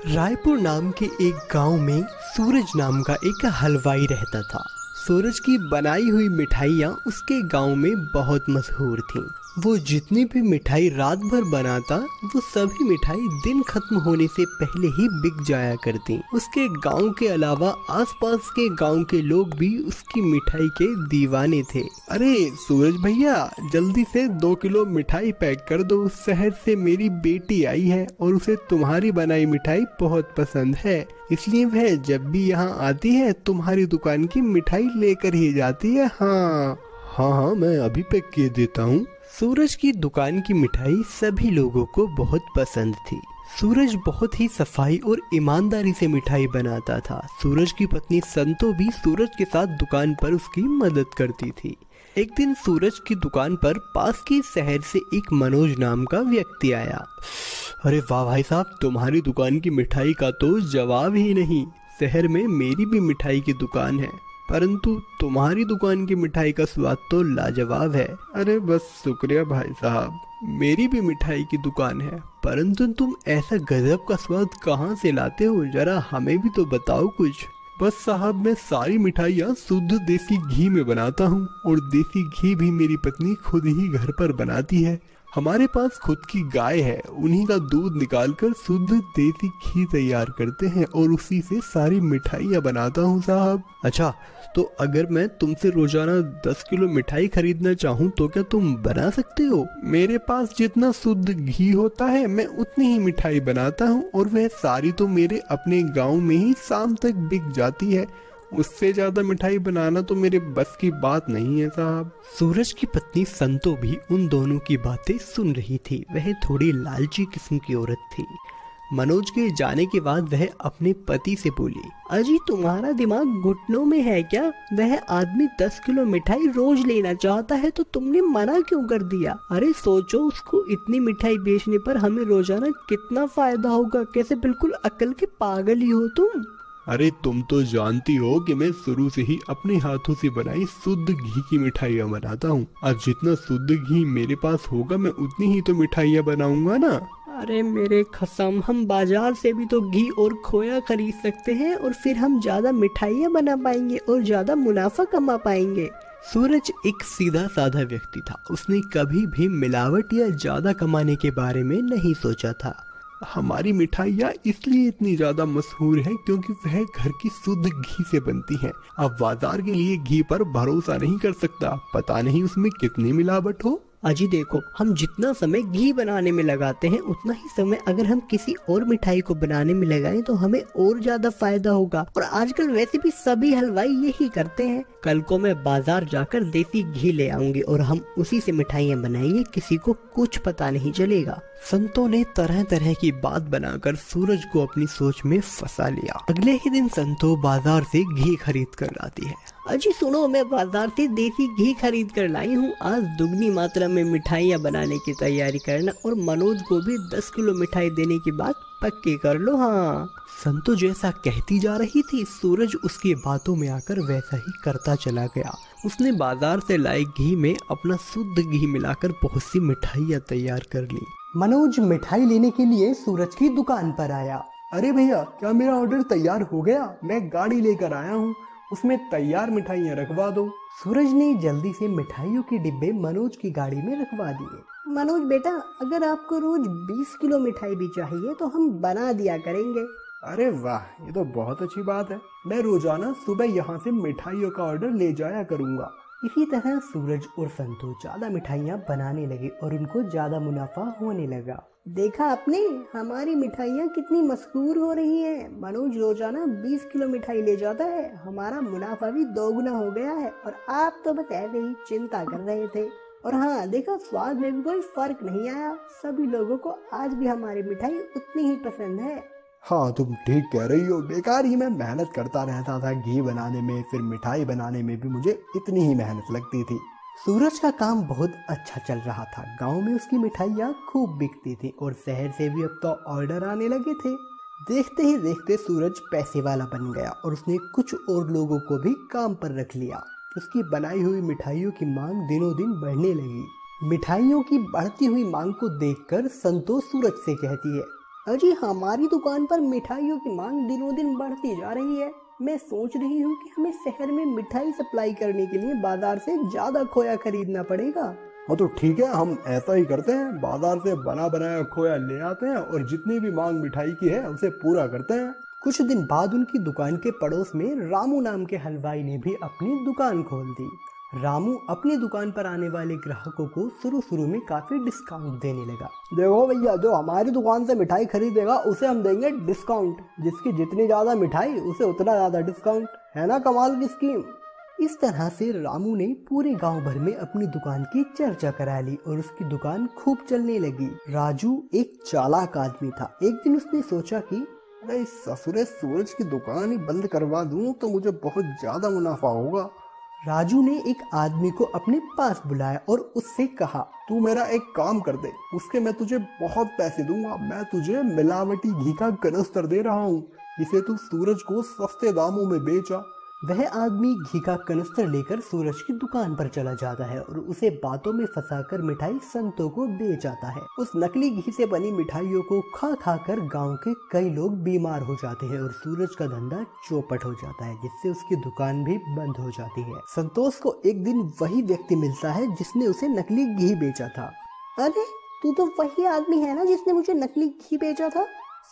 रायपुर नाम के एक गांव में सूरज नाम का एक हलवाई रहता था। सूरज की बनाई हुई मिठाइयाँ उसके गांव में बहुत मशहूर थीं। वो जितनी भी मिठाई रात भर बनाता वो सभी मिठाई दिन खत्म होने से पहले ही बिक जाया करती। उसके गांव के अलावा आसपास के गांव के लोग भी उसकी मिठाई के दीवाने थे। अरे सूरज भैया, जल्दी से 2 किलो मिठाई पैक कर दो। शहर से मेरी बेटी आई है और उसे तुम्हारी बनाई मिठाई बहुत पसंद है, इसलिए वह जब भी यहाँ आती है तुम्हारी दुकान की मिठाई लेकर ही जाती है। हाँ हाँ, मैं अभी पैक किए देता हूँ। सूरज की दुकान की मिठाई सभी लोगों को बहुत पसंद थी। सूरज बहुत ही सफाई और ईमानदारी से मिठाई बनाता था। सूरज की पत्नी संतो भी सूरज के साथ दुकान पर उसकी मदद करती थी। एक दिन सूरज की दुकान पर पास के शहर से एक मनोज नाम का व्यक्ति आया। अरे वाह भाई साहब, तुम्हारी दुकान की मिठाई का तो जवाब ही नहीं। शहर में मेरी भी मिठाई की दुकान है, परंतु तुम्हारी दुकान की मिठाई का स्वाद तो लाजवाब है। अरे बस शुक्रिया भाई साहब, मेरी भी मिठाई की दुकान है, परंतु तुम ऐसा गजब का स्वाद कहाँ से लाते हो, जरा हमें भी तो बताओ कुछ। बस साहब, मैं सारी मिठाइयाँ शुद्ध देसी घी में बनाता हूँ और देसी घी भी मेरी पत्नी खुद ही घर पर बनाती है। हमारे पास खुद की गाय है, उन्हीं का दूध निकालकर शुद्ध देसी घी तैयार करते हैं और उसी से सारी मिठाइयाँ बनाता हूँ साहब। अच्छा, तो अगर मैं तुमसे रोजाना 10 किलो मिठाई खरीदना चाहूँ तो क्या तुम बना सकते हो? मेरे पास जितना शुद्ध घी होता है मैं उतनी ही मिठाई बनाता हूँ और वह सारी तो मेरे अपने गाँव में ही शाम तक बिक जाती है। उससे ज्यादा मिठाई बनाना तो मेरे बस की बात नहीं है साहब। सूरज की पत्नी संतो भी उन दोनों की बातें सुन रही थी। वह थोड़ी लालची किस्म की औरत थी। मनोज के जाने के बाद वह अपने पति से बोली, अजी तुम्हारा दिमाग घुटनों में है क्या? वह आदमी 10 किलो मिठाई रोज लेना चाहता है तो तुमने मना क्यों कर दिया? अरे सोचो, उसको इतनी मिठाई बेचने पर हमें रोजाना कितना फायदा होगा। कैसे बिल्कुल अकल के पागल ही हो तुम। अरे तुम तो जानती हो कि मैं शुरू से ही अपने हाथों से बनाई शुद्ध घी की मिठाइयाँ बनाता हूँ। और जितना शुद्ध घी मेरे पास होगा मैं उतनी ही तो मिठाइयाँ बनाऊंगा ना। अरे मेरे कसम, हम बाजार से भी तो घी और खोया खरीद सकते हैं और फिर हम ज्यादा मिठाइयाँ बना पाएंगे और ज्यादा मुनाफा कमा पाएंगे। सूरज एक सीधा साधा व्यक्ति था। उसने कभी भी मिलावट या ज्यादा कमाने के बारे में नहीं सोचा था। हमारी मिठाइयाँ इसलिए इतनी ज्यादा मशहूर है क्योंकि वह घर की शुद्ध घी से बनती हैं। अब बाजार के लिए घी पर भरोसा नहीं कर सकता, पता नहीं उसमें कितनी मिलावट हो। अजी देखो, हम जितना समय घी बनाने में लगाते हैं उतना ही समय अगर हम किसी और मिठाई को बनाने में लगाएं तो हमें और ज्यादा फायदा होगा। और आजकल वैसे भी सभी हलवाई यही करते हैं। कल को मैं बाजार जाकर देसी घी ले आऊंगी और हम उसी से मिठाइयाँ बनाएंगे, किसी को कुछ पता नहीं चलेगा। संतों ने तरह तरह की बात बनाकर सूरज को अपनी सोच में फंसा लिया। अगले ही दिन संतो बाजार से घी खरीद कर लाती है। अजी सुनो, मैं बाजार से देसी घी खरीद कर लाई हूँ। आज दुगनी मात्रा में मिठाइयाँ बनाने की तैयारी करना और मनोज को भी 10 किलो मिठाई देने की बात पक्की कर लो। हाँ, संतो जैसा कहती जा रही थी, सूरज उसकी बातों में आकर वैसा ही करता चला गया। उसने बाजार से लाए घी में अपना शुद्ध घी मिलाकर बहुत सी मिठाइयाँ तैयार कर ली। मनोज मिठाई लेने के लिए सूरज की दुकान पर आया। अरे भैया, क्या मेरा ऑर्डर तैयार हो गया? मैं गाड़ी लेकर आया हूँ, उसमें तैयार मिठाइयाँ रखवा दो। सूरज ने जल्दी से मिठाइयों के डिब्बे मनोज की गाड़ी में रखवा दिए। मनोज बेटा, अगर आपको रोज 20 किलो मिठाई भी चाहिए तो हम बना दिया करेंगे। अरे वाह, ये तो बहुत अच्छी बात है। मैं रोजाना सुबह यहाँ से मिठाइयों का ऑर्डर ले जाया करूँगा। इसी तरह सूरज और संतो ज्यादा मिठाइयाँ बनाने लगे और उनको ज्यादा मुनाफा होने लगा। देखा आपने, हमारी मिठाइयाँ कितनी मशहूर हो रही हैं। मनोज रोजाना 20 किलो मिठाई ले जाता है, हमारा मुनाफा भी दोगुना हो गया है और आप तो बस ऐसे ही चिंता कर रहे थे। और हाँ देखा, स्वाद में भी कोई फर्क नहीं आया। सभी लोगों को आज भी हमारी मिठाई उतनी ही पसंद है। हाँ, तुम ठीक कह रही हो। बेकार ही मैं मेहनत करता रहता था घी बनाने में, फिर मिठाई बनाने में भी मुझे इतनी ही मेहनत लगती थी। सूरज का काम बहुत अच्छा चल रहा था। गांव में उसकी मिठाइयाँ खूब बिकती थी और शहर से भी अब तो ऑर्डर आने लगे थे। देखते ही देखते सूरज पैसे वाला बन गया और उसने कुछ और लोगों को भी काम पर रख लिया। उसकी बनाई हुई मिठाइयों की मांग दिनों दिन बढ़ने लगी। मिठाइयों की बढ़ती हुई मांग को देखकर संतोष सूरज से कहती है, अजी हमारी दुकान पर मिठाइयों की मांग दिनों दिन बढ़ती जा रही है। मैं सोच रही हूँ कि हमें शहर में मिठाई सप्लाई करने के लिए बाजार से ज्यादा खोया खरीदना पड़ेगा। हाँ तो ठीक है, हम ऐसा ही करते हैं, बाजार से बना बनाया खोया ले आते हैं और जितनी भी मांग मिठाई की है उसे पूरा करते हैं। कुछ दिन बाद उनकी दुकान के पड़ोस में रामू नाम के हलवाई ने भी अपनी दुकान खोल दी। रामू अपनी दुकान पर आने वाले ग्राहकों को शुरू में काफी डिस्काउंट देने लगा। देखो भैया, जो हमारी दुकान से मिठाई खरीदेगा उसे हम देंगे डिस्काउंट, जिसकी जितनी ज्यादा मिठाई उसे उतना ज्यादा डिस्काउंट। है ना कमाल की स्कीम। इस तरह से रामू ने पूरे गांव भर में अपनी दुकान की चर्चा करा ली और उसकी दुकान खूब चलने लगी। राजू एक चालाक आदमी था। एक दिन उसने सोचा कि अरे ससुरे, सूरज की दुकान ही बंद करवा दूं तो मुझे बहुत ज्यादा मुनाफा होगा। राजू ने एक आदमी को अपने पास बुलाया और उससे कहा, तू मेरा एक काम कर दे, उसके मैं तुझे बहुत पैसे दूंगा। मैं तुझे मिलावटी घी का कनस्तर दे रहा हूँ, इसे तू सूरज को सस्ते दामों में बेचा। वह आदमी घी का कनस्तर लेकर सूरज की दुकान पर चला जाता है और उसे बातों में फंसाकर मिठाई संतों को बेच आता है। उस नकली घी से बनी मिठाइयों को खा कर गांव के कई लोग बीमार हो जाते हैं और सूरज का धंधा चौपट हो जाता है, जिससे उसकी दुकान भी बंद हो जाती है। संतोष को एक दिन वही व्यक्ति मिलता है जिसने उसे नकली घी बेचा था। अरे तू तो वही आदमी है ना जिसने मुझे नकली घी बेचा था।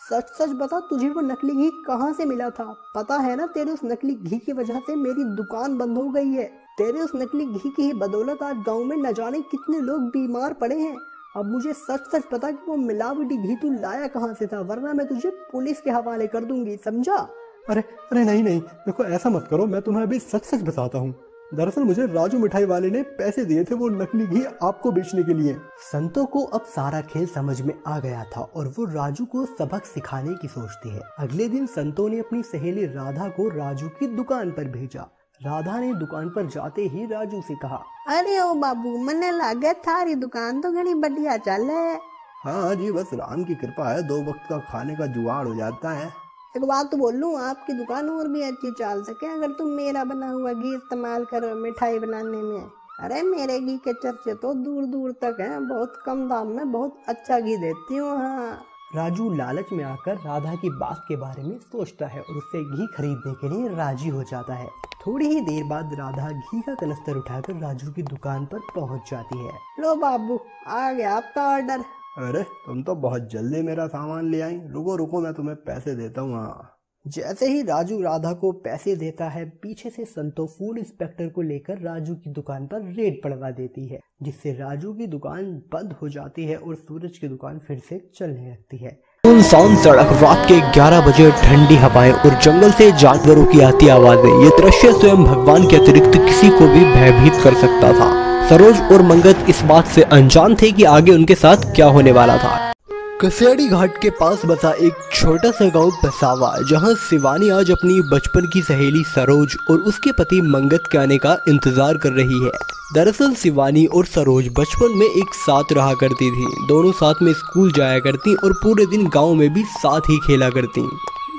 सच सच बता, तुझे वो नकली घी कहाँ से मिला था? पता है ना, तेरे उस नकली घी की वजह से मेरी दुकान बंद हो गई है। तेरे उस नकली घी की ही बदौलत आज गांव में न जाने कितने लोग बीमार पड़े हैं। अब मुझे सच सच पता कि वो मिलावटी घी तू लाया कहाँ से था, वरना मैं तुझे पुलिस के हवाले कर दूंगी, समझा? अरे नहीं, देखो ऐसा मत करो, मैं तुम्हें अभी सच सच बताता हूँ। दरअसल मुझे राजू मिठाई वाले ने पैसे दिए थे वो नकली घी आपको बेचने के लिए। संतों को अब सारा खेल समझ में आ गया था और वो राजू को सबक सिखाने की सोचती है। अगले दिन संतों ने अपनी सहेली राधा को राजू की दुकान पर भेजा। राधा ने दुकान पर जाते ही राजू से कहा, अरे ओ बाबू, मने लागे थारी दुकान तो घनी बढ़िया चल है। हाँ जी, बस राम की कृपा है, 2 वक्त का खाने का जुगाड़ हो जाता है। एक बात तो बोल लूँ, आपकी दुकान और भी अच्छी चल सके अगर तुम मेरा बना हुआ घी इस्तेमाल करो मिठाई बनाने में। अरे मेरे घी के चर्चे तो दूर दूर तक हैं, बहुत कम दाम में बहुत अच्छा घी देती हूँ। हाँ। राजू लालच में आकर राधा की बात के बारे में सोचता है और उससे घी खरीदने के लिए राजी हो जाता है। थोड़ी ही देर बाद राधा घी का कनस्तर उठाकर राजू की दुकान पर पहुंच जाती है। लो बाबू, आ गया आपका ऑर्डर। अरे तुम तो बहुत जल्दी मेरा सामान ले आई। रुको मैं तुम्हें पैसे देता हूँ। हाँ। जैसे ही राजू राधा को पैसे देता है, पीछे से संतो फूड इंस्पेक्टर को लेकर राजू की दुकान पर रेड पड़वा देती है, जिससे राजू की दुकान बंद हो जाती है और सूरज की दुकान फिर से चलने लगती है। सुनसान सड़क, रात के 11 बजे, ठंडी हवाएं और जंगल से जानवरों की आती आवाजें। ये दृश्य स्वयं भगवान के अतिरिक्त किसी को भी भयभीत कर सकता था। सरोज और मंगत इस बात से अनजान थे कि आगे उनके साथ क्या होने वाला था। कसेड़ी घाट के पास बसा एक छोटा सा गांव पिसावा, जहां शिवानी आज अपनी बचपन की सहेली सरोज और उसके पति मंगत के आने का इंतजार कर रही है। दरअसल शिवानी और सरोज बचपन में एक साथ रहा करती थी। दोनों साथ में स्कूल जाया करती और पूरे दिन गांव में भी साथ ही खेला करती।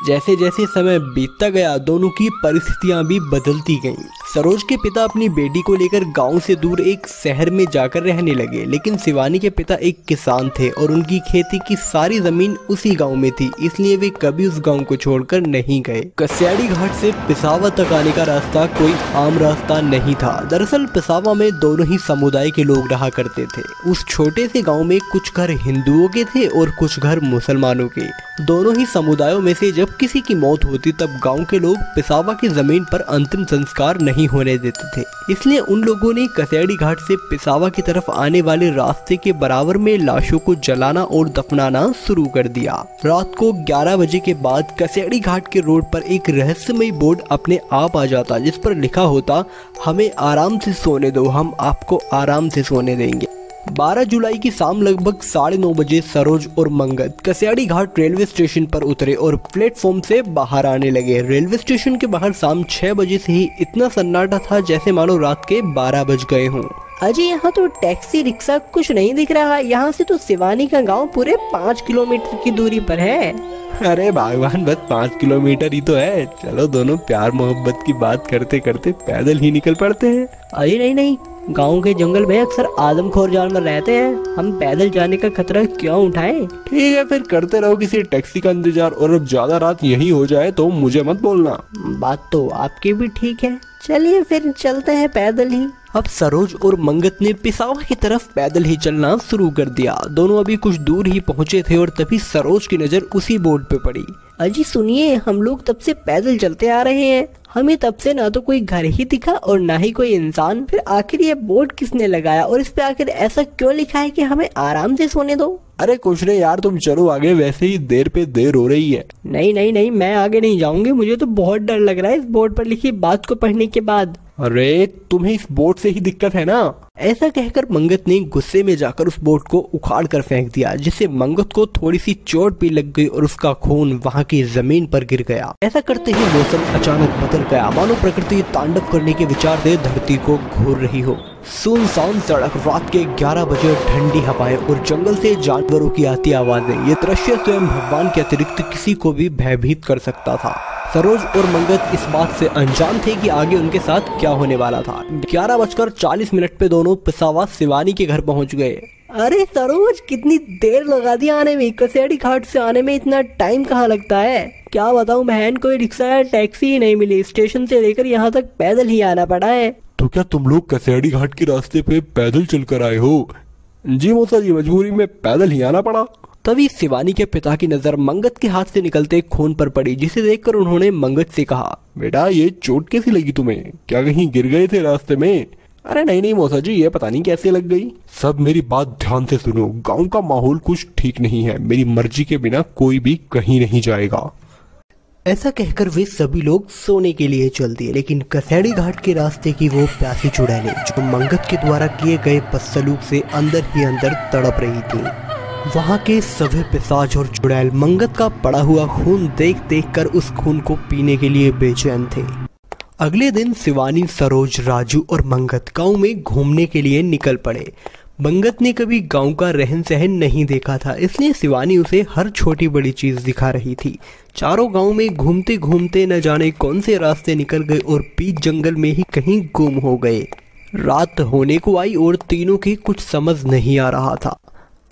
जैसे जैसे समय बीतता गया, दोनों की परिस्थितियां भी बदलती गईं। सरोज के पिता अपनी बेटी को लेकर गांव से दूर एक शहर में जाकर रहने लगे, लेकिन शिवानी के पिता एक किसान थे और उनकी खेती की सारी जमीन उसी गांव में थी, इसलिए वे कभी उस गांव को छोड़कर नहीं गए। कस्याड़ी घाट से पिसावा तक आने का रास्ता कोई आम रास्ता नहीं था। दरअसल पिसावा में दोनों ही समुदाय के लोग रहा करते थे। उस छोटे से गाँव में कुछ घर हिंदुओं के थे और कुछ घर मुसलमानों के। दोनों ही समुदायों में से जब किसी की मौत होती तब गांव के लोग पिसावा की जमीन पर अंतिम संस्कार नहीं होने देते थे, इसलिए उन लोगों ने कसेड़ी घाट से पिसावा की तरफ आने वाले रास्ते के बराबर में लाशों को जलाना और दफनाना शुरू कर दिया। रात को 11 बजे के बाद कसेड़ी घाट के रोड पर एक रहस्यमय बोर्ड अपने आप आ जाता, जिस पर लिखा होता, हमें आराम से सोने दो, हम आपको आराम से सोने देंगे। 12 जुलाई की शाम लगभग 9:30 बजे सरोज और मंगत कस्याड़ी घाट रेलवे स्टेशन पर उतरे और प्लेटफॉर्म से बाहर आने लगे। रेलवे स्टेशन के बाहर शाम 6 बजे से ही इतना सन्नाटा था जैसे मानो रात के 12 बज गए हों। अजी यहाँ तो टैक्सी रिक्शा कुछ नहीं दिख रहा। यहाँ से तो शिवानी का गांव पूरे 5 किलोमीटर की दूरी पर है। अरे भगवान, बस 5 किलोमीटर ही तो है। चलो दोनों प्यार मोहब्बत की बात करते करते पैदल ही निकल पड़ते हैं। अरे नहीं नहीं, गांव के जंगल में अक्सर आदमखोर जानवर रहते हैं, हम पैदल जाने का खतरा क्यों उठाएं? ठीक है, फिर करते रहो किसी टैक्सी का इंतजार, और अब ज्यादा रात यही हो जाए तो मुझे मत बोलना। बात तो आपकी भी ठीक है, चलिए फिर चलते हैं पैदल ही। अब सरोज और मंगत ने पिसावा की तरफ पैदल ही चलना शुरू कर दिया। दोनों अभी कुछ दूर ही पहुंचे थे और तभी सरोज की नजर उसी बोर्ड पे पड़ी। अजी सुनिए, हम लोग तब से पैदल चलते आ रहे हैं, हमें तब से ना तो कोई घर ही दिखा और ना ही कोई इंसान। फिर आखिर ये बोर्ड किसने लगाया और इस पे आखिर ऐसा क्यों लिखा है कि हमें आराम से सोने दो? अरे कुछ नहीं यार, तुम चलो आगे, वैसे ही देर पे देर हो रही है। नहीं नहीं नहीं, मैं आगे नहीं जाऊंगी, मुझे तो बहुत डर लग रहा है इस बोर्ड पर लिखी बात को पढ़ने के बाद। अरे तुम्हें इस बोर्ड से ही दिक्कत है ना? ऐसा कहकर मंगत ने गुस्से में जाकर उस बोर्ड को उखाड़ कर फेंक दिया, जिससे मंगत को थोड़ी सी चोट भी लग गई और उसका खून वहाँ की जमीन पर गिर गया। ऐसा करते ही मौसम अचानक बदल गया, मानो प्रकृति तांडव करने के विचार से धरती को घूर रही हो। सुनसान सड़क, रात के 11 बजे, ठंडी हवाएं और जंगल से जानवरों की आती आवाजें, ये दृश्य स्वयं भगवान के अतिरिक्त किसी को भी भयभीत कर सकता था। सरोज और मंगत इस बात से अनजान थे कि आगे उनके साथ क्या होने वाला था। 11:40 पे दोनों पिसावा शिवानी के घर पहुंच गए। अरे सरोज, कितनी देर लगा दी आने में, कसेड़ी घाट से आने में इतना टाइम कहाँ लगता है? क्या बताऊं बहन, कोई रिक्शा या टैक्सी ही नहीं मिली, स्टेशन से लेकर यहाँ तक पैदल ही आना पड़ा है। तो क्या तुम लोग कसेड़ी घाट के रास्ते पे पैदल चल कर आए हो? जी मौसा जी, मजबूरी में पैदल ही आना पड़ा। तभी शिवानी के पिता की नजर मंगत के हाथ से निकलते खून पर पड़ी, जिसे देखकर उन्होंने मंगत से कहा, बेटा ये चोट कैसी लगी तुम्हें? क्या कहीं गिर गए थे रास्ते में? अरे नहीं नहीं मौसा जी, ये पता नहीं कैसे लग गई। सब मेरी बात ध्यान से सुनो, गांव का माहौल कुछ ठीक नहीं है, मेरी मर्जी के बिना कोई भी कहीं नहीं जाएगा। ऐसा कहकर वे सभी लोग सोने के लिए चल दिए, लेकिन कसेड़ी घाट के रास्ते की वो प्यासी चुड़ैलें जो मंगत के द्वारा किए गए बदसलूक से अंदर ही अंदर तड़प रही थी। वहाँ के सभी पिशाच और चुड़ैल मंगत का पड़ा हुआ खून देख देख कर उस खून को पीने के लिए बेचैन थे। अगले दिन शिवानी, सरोज, राजू और मंगत गांव में घूमने के लिए निकल पड़े। मंगत ने कभी गांव का रहन सहन नहीं देखा था, इसलिए शिवानी उसे हर छोटी बड़ी चीज दिखा रही थी। चारों गांव में घूमते घूमते न जाने कौन से रास्ते निकल गए और बीच जंगल में ही कहीं गुम हो गए। रात होने को आई और तीनों की कुछ समझ नहीं आ रहा था।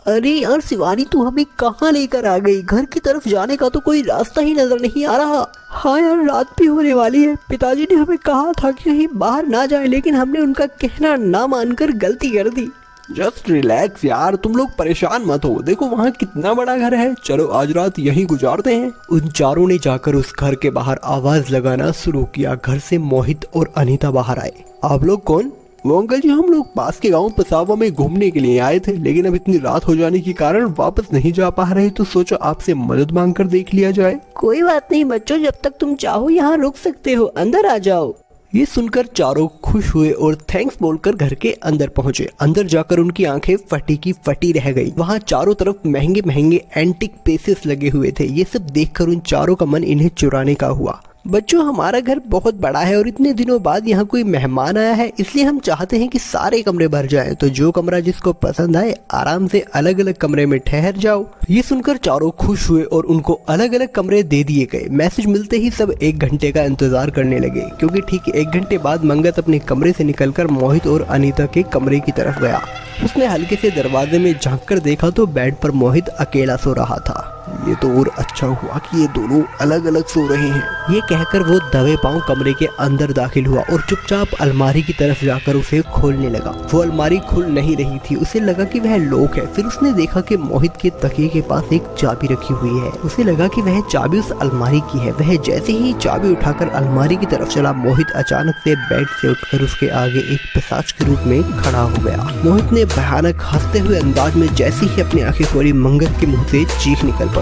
अरे यार शिवानी, तू हमें कहाँ लेकर आ गई? घर की तरफ जाने का तो कोई रास्ता ही नजर नहीं आ रहा। हाँ यार, रात भी होने वाली है, पिताजी ने हमें कहा था कि कहीं बाहर ना जाए, लेकिन हमने उनका कहना ना मानकर गलती कर दी। जस्ट रिलैक्स यार, तुम लोग परेशान मत हो, देखो वहाँ कितना बड़ा घर है, चलो आज रात यहीं गुजारते हैं। उन चारों ने जाकर उस घर के बाहर आवाज लगाना शुरू किया। घर से मोहित और अनीता बाहर आए। आप लोग कौन? वो अंकल जी, हम लोग पास के गांव पिसावा में घूमने के लिए आए थे, लेकिन अब इतनी रात हो जाने के कारण वापस नहीं जा पा रहे, तो सोचा आपसे मदद मांग कर देख लिया जाए। कोई बात नहीं बच्चों, जब तक तुम चाहो यहाँ रुक सकते हो, अंदर आ जाओ। ये सुनकर चारों खुश हुए और थैंक्स बोलकर घर के अंदर पहुंचे। अंदर जाकर उनकी आंखें फटी की फटी रह गई। वहाँ चारों तरफ महंगे महंगे एंटिक पीसेस लगे हुए थे। ये सब देखकर उन चारों का मन इन्हें चुराने का हुआ। बच्चों, हमारा घर बहुत बड़ा है और इतने दिनों बाद यहाँ कोई मेहमान आया है, इसलिए हम चाहते हैं कि सारे कमरे भर जाएं, तो जो कमरा जिसको पसंद आए आराम से अलग अलग कमरे में ठहर जाओ। ये सुनकर चारों खुश हुए और उनको अलग अलग कमरे दे दिए गए। मैसेज मिलते ही सब 1 घंटे का इंतजार करने लगे, क्योंकि ठीक 1 घंटे बाद मंगत अपने कमरे से निकलकर मोहित और अनीता के कमरे की तरफ गया। उसने हल्के से दरवाजे में झांक कर देखा तो बेड पर मोहित अकेला सो रहा था। ये तो और अच्छा हुआ कि ये दोनों अलग अलग सो रहे हैं। ये कहकर वो दबे पांव कमरे के अंदर दाखिल हुआ और चुपचाप अलमारी की तरफ जाकर उसे खोलने लगा। वो अलमारी खुल नहीं रही थी, उसे लगा कि वह लॉक है। फिर उसने देखा कि मोहित के तकिए के पास एक चाबी रखी हुई है। उसे लगा कि वह चाबी उस अलमारी की है। वह जैसे ही चाबी उठाकर अलमारी की तरफ चला, मोहित अचानक से बेड से उठकर उसके आगे एक पिशाच के रूप में खड़ा हो गया। मोहित ने भयानक हंसते हुए अंदाज में जैसे ही अपनी आंखें खोली, मंगत के मुंह से चीख निकल पड़ी।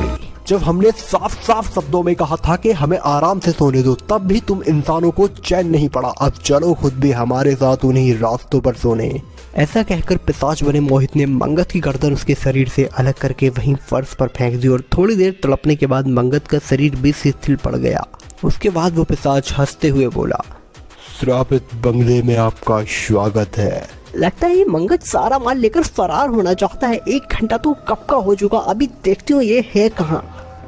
जब हमने साफ साफ शब्दों में कहा था कि हमें आराम से सोने दो, तब भी तुम इंसानों को चैन नहीं पड़ा। अब चलो खुद भी हमारे साथ उन्हीं रास्तों पर सोने। ऐसा कहकर पिशाच बने मोहित ने मंगत की गर्दन उसके शरीर से अलग करके वहीं फर्श पर फेंक दी और थोड़ी देर तड़पने के बाद मंगत का शरीर भी शिथिल पड़ गया। उसके बाद वो पिशाच हंसते हुए बोला, श्रापित बंगले में आपका स्वागत है। लगता है ये मंगत सारा माल लेकर फरार होना चाहता है। 1 घंटा तो कब का हो चुका, अभी देखती हूँ ये है कहाँ।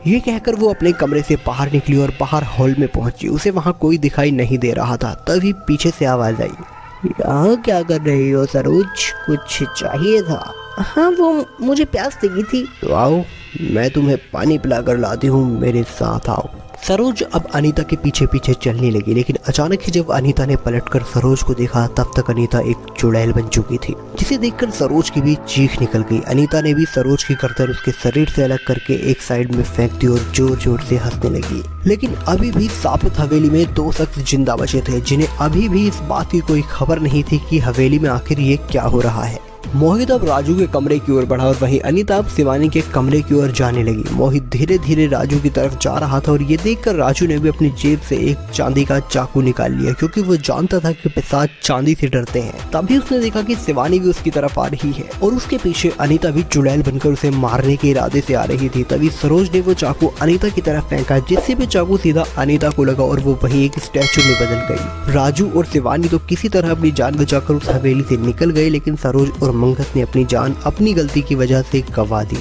ये कहकर वो अपने कमरे से बाहर निकली और बाहर हॉल में पहुंची। उसे वहाँ कोई दिखाई नहीं दे रहा था। तभी पीछे से आवाज आई, यहाँ क्या कर रही हो सरोज, कुछ चाहिए था? हाँ, वो मुझे प्यास लगी थी। तो आओ, मैं तुम्हें पानी पिलाकर लाती हूँ, मेरे साथ आओ। सरोज अब अनीता के पीछे पीछे चलने लगी, लेकिन अचानक ही जब अनीता ने पलटकर सरोज को देखा तब तक अनीता एक चुड़ैल बन चुकी थी, जिसे देखकर सरोज की भी चीख निकल गई। अनीता ने भी सरोज की गर्दन उसके शरीर से अलग करके एक साइड में फेंक दी और जोर जोर से हंसने लगी। लेकिन अभी भी सापुत हवेली में 2 शख्स जिंदा बचे थे, जिन्हें अभी भी इस बात की कोई खबर नहीं थी कि हवेली में आखिर ये क्या हो रहा है। मोहित अब राजू के कमरे की ओर बढ़ा और वहीं अनीता अब शिवानी के कमरे की ओर जाने लगी। मोहित धीरे धीरे राजू की तरफ जा रहा था और ये देखकर राजू ने भी अपनी जेब से एक चांदी का चाकू निकाल लिया, क्योंकि वो जानता था कि पिशाच चांदी से डरते हैं। तभी उसने देखा कि शिवानी भी उसकी तरफ आ रही है और उसके पीछे अनीता भी चुड़ैल बनकर उसे मारने के इरादे से आ रही थी। तभी सरोज ने वो चाकू अनीता की तरफ फेंका, जिससे भी चाकू सीधा अनीता को लगा और वो वहीं एक स्टैचू में बदल गई। राजू और शिवानी तो किसी तरह अपनी जान बचाकर उस हवेली से निकल गए, लेकिन सरोज और मंगत ने अपनी जान अपनी गलती की वजह से गंवा दी।